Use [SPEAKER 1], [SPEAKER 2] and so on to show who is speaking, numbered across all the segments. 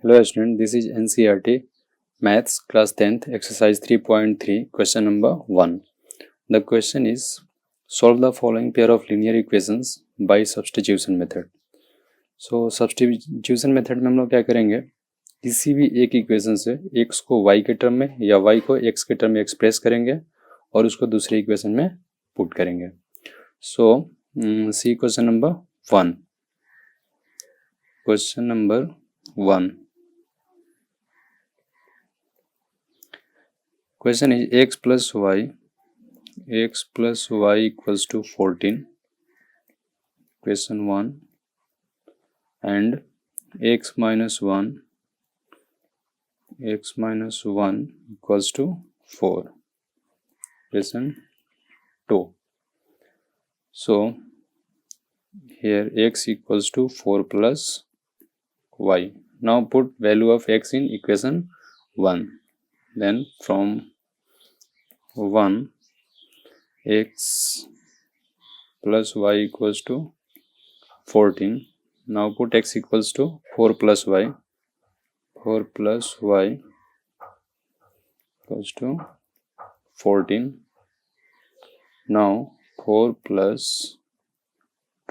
[SPEAKER 1] Hello student, this is NCERT Maths class 10th exercise 3.3 question number 1. The question is solve the following pair of linear equations by substitution method. So substitution method में हम लोग क्या करेंगे, किसी भी एक equation से x को y के टर्म में या y को x के टर्म में एक्सप्रेस करेंगे और उसको दूसरे इक्वेशन में पुट करेंगे. So see question number 1. Question number 1. Question is x plus y equals to 14. Question 1. And x minus 1 equals to 4. Question 2. So here x equals to 4 plus y. Now put value of x in equation 1. Then from 1 x plus y equals to 14. Now put x equals to 4 plus y. 4 plus y equals to 14. Now 4 plus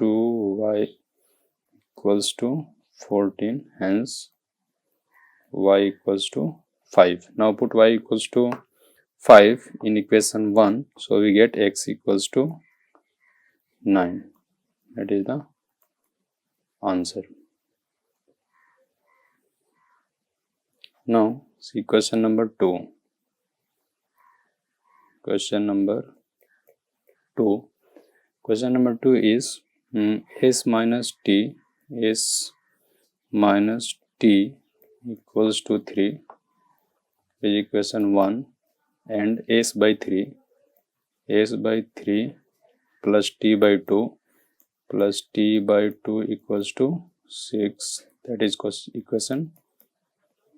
[SPEAKER 1] 2y equals to 14. Hence y equals to 5. Now put y equals to 5 in equation 1. So we get x equals to 9. That is the answer. Now see question number 2. Question number 2 is s minus t equals to 3 is equation 1, and s by 3 plus t by 2 equals to 6. That is equation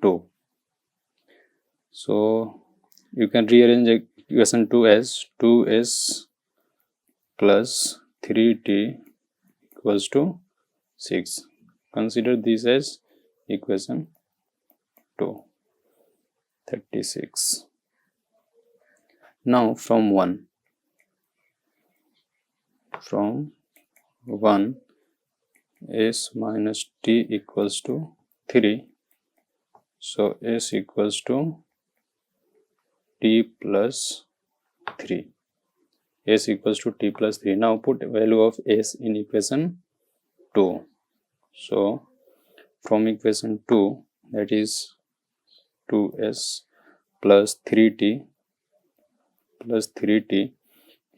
[SPEAKER 1] 2. So you can rearrange equation 2 as 2s plus 3t equals to 6. Consider this as equation 2. 36. Now from 1 s minus t equals to 3. So s equals to t plus 3. S equals to t plus 3. Now put value of s in equation 2. So from equation 2, that is 2s plus 3t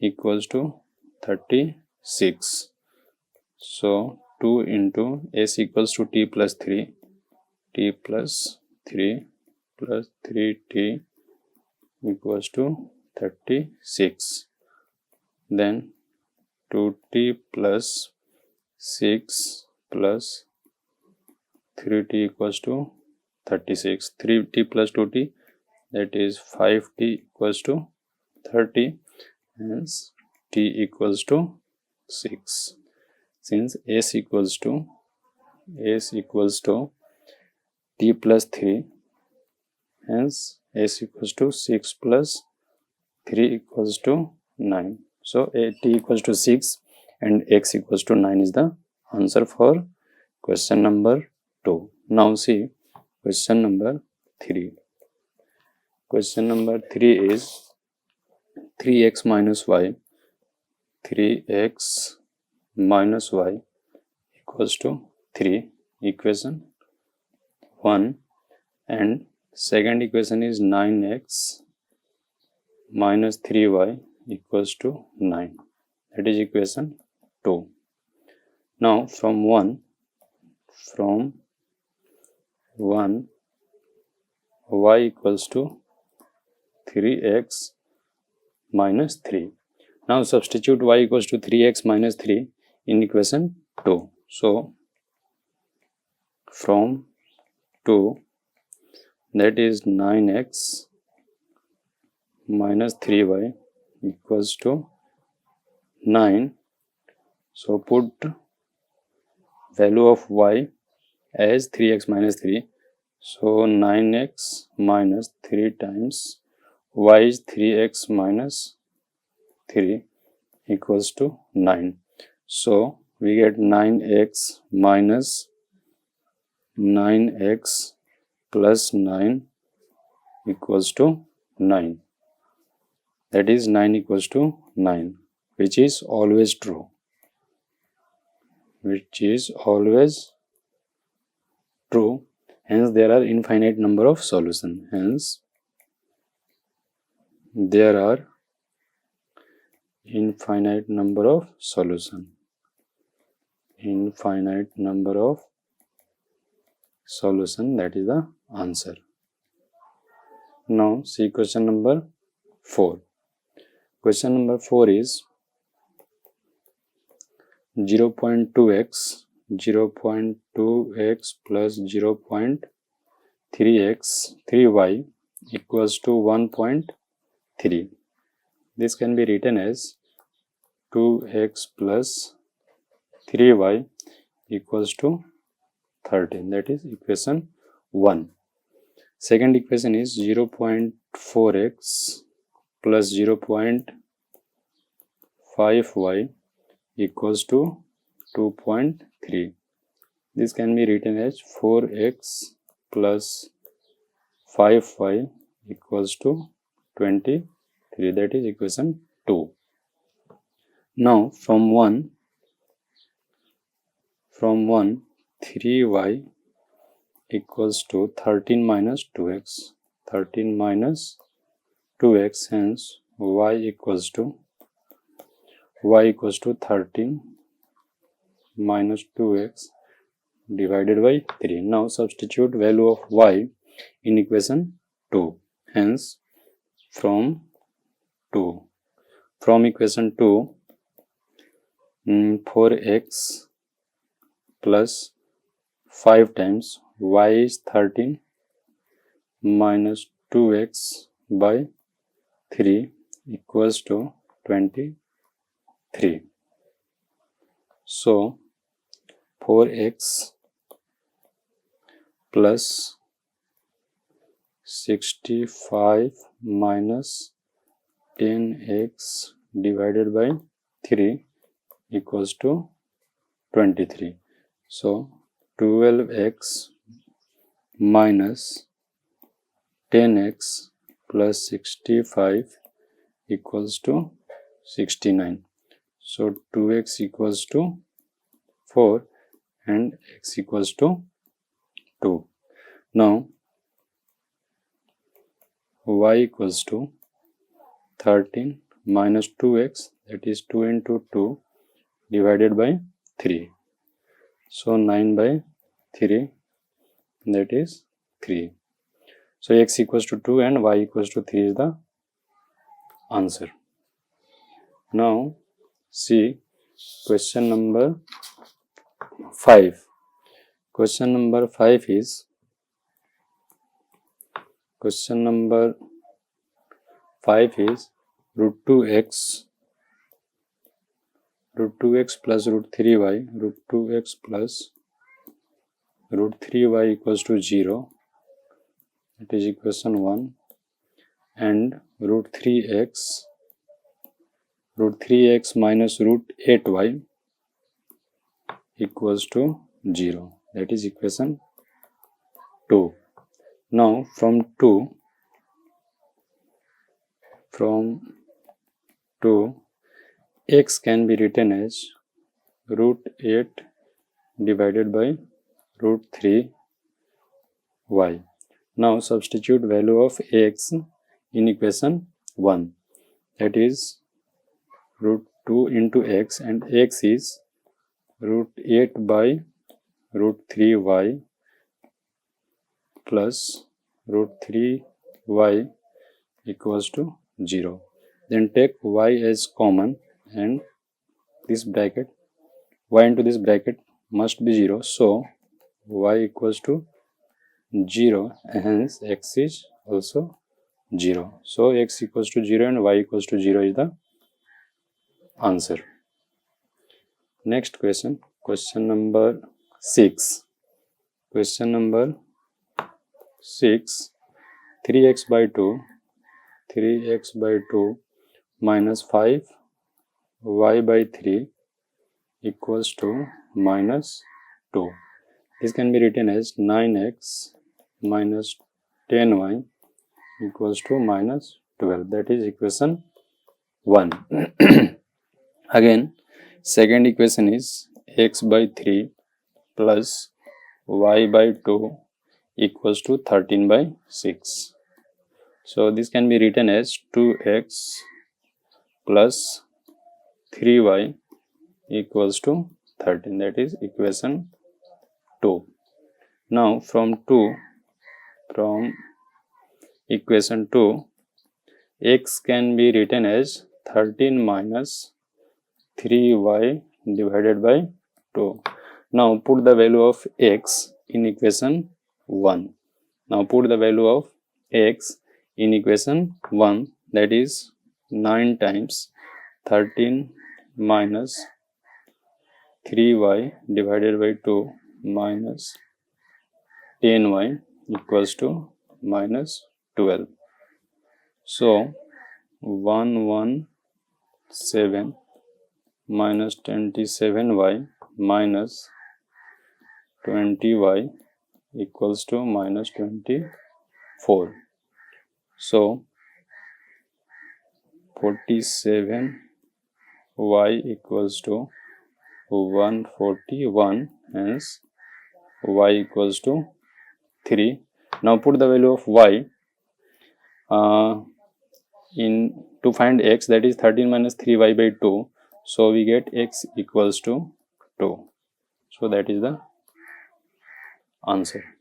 [SPEAKER 1] equals to 36. So 2 into s equals to t plus 3 plus 3t equals to 36. Then 2t plus 6 plus 3t equals to 36. 3t plus 2t, that is 5t equals to 30. Hence t equals to 6. Since s equals to t plus 3, hence s equals to 6 plus 3 equals to 9. So t equals to 6 and x equals to 9 is the answer for question number 2. Now see question number 3. Question number 3 is 3x minus y equals to 3, equation 1, and second equation is 9x minus 3y equals to 9. That is equation 2. Now from 1 y equals to 3x minus 3. Now substitute y equals to 3x minus 3 in equation 2. So from 2, that is 9x minus 3y equals to 9. So put value of y as 3x minus 3. So 9x minus 3 times y is 3x minus 3 equals to 9. So we get 9x minus 9x plus 9 equals to 9. That is 9 equals to 9, which is always true. Which is always true. Hence there are infinite number of solutions. Hence there are infinite number of solutions. Infinite number of solution, that is the answer. Now see question number 4. Question number 4 is 0.2x plus 0.3x 3y equals to 1.3. This can be written as 2x plus 3y equals to 13. That is equation 1. Second equation is 0.4x plus 0.5y equals to 2.3. This can be written as 4x plus 5y equals to 23. That is equation 2. Now from 1 3y equals to 13 minus 2x. 13 minus 2x, hence y equals to 13 minus 2x divided by 3. Now substitute value of y in equation 2. Hence from equation 2, 4x plus 5 times y is 13 minus 2x by 3 equals to 23. So 4x plus 65 minus 10x divided by 3 equals to 23. So 12x minus 10x plus 65 equals to 69. So 2x equals to 4 and x equals to 2. Now y equals to 13 minus 2x, that is 2 into 2 divided by 3. So 9 by 3, that is 3. So x equals to 2 and y equals to 3 is the answer. Now see question number 5. Question number 5 is root 2x plus root 3y, root 2x plus root 3y equals to 0. It is equation 1. And root 3x minus root 8y equals to 0. That is equation 2. Now from 2 x can be written as root 8 divided by root 3y. Now substitute value of x in equation 1. That is root 2 into x, and x is root 8 by root 3y plus root 3y equals to 0. Then take y as common, and this bracket, y into this bracket must be 0. So y equals to 0, hence x is also 0. So x equals to 0 and y equals to 0 is the answer. Next question, question number 6. Question number 6, 3x by 2, 3x by 2 minus 5 y by 3 equals to minus 2. This can be written as 9x minus 10y equals to minus 12. That is equation 1. Again, second equation is x by 3 plus y by 2 equals to 13 by 6. So this can be written as 2x plus 3y equals to 13. That is equation 2. Now from equation 2, x can be written as 13 minus 3y divided by 2. Now put the value of x in equation 1. Now put the value of x in equation 1, that is 9 times 13 minus 3y divided by 2 minus 10y equals to minus 12. So 117 minus 27y minus 20y equals to minus 24. So 47y equals to 141, hence y equals to 3. Now put the value of y to find x, that is 13 minus 3y by 2. So we get x equals to 2. So that is the answer.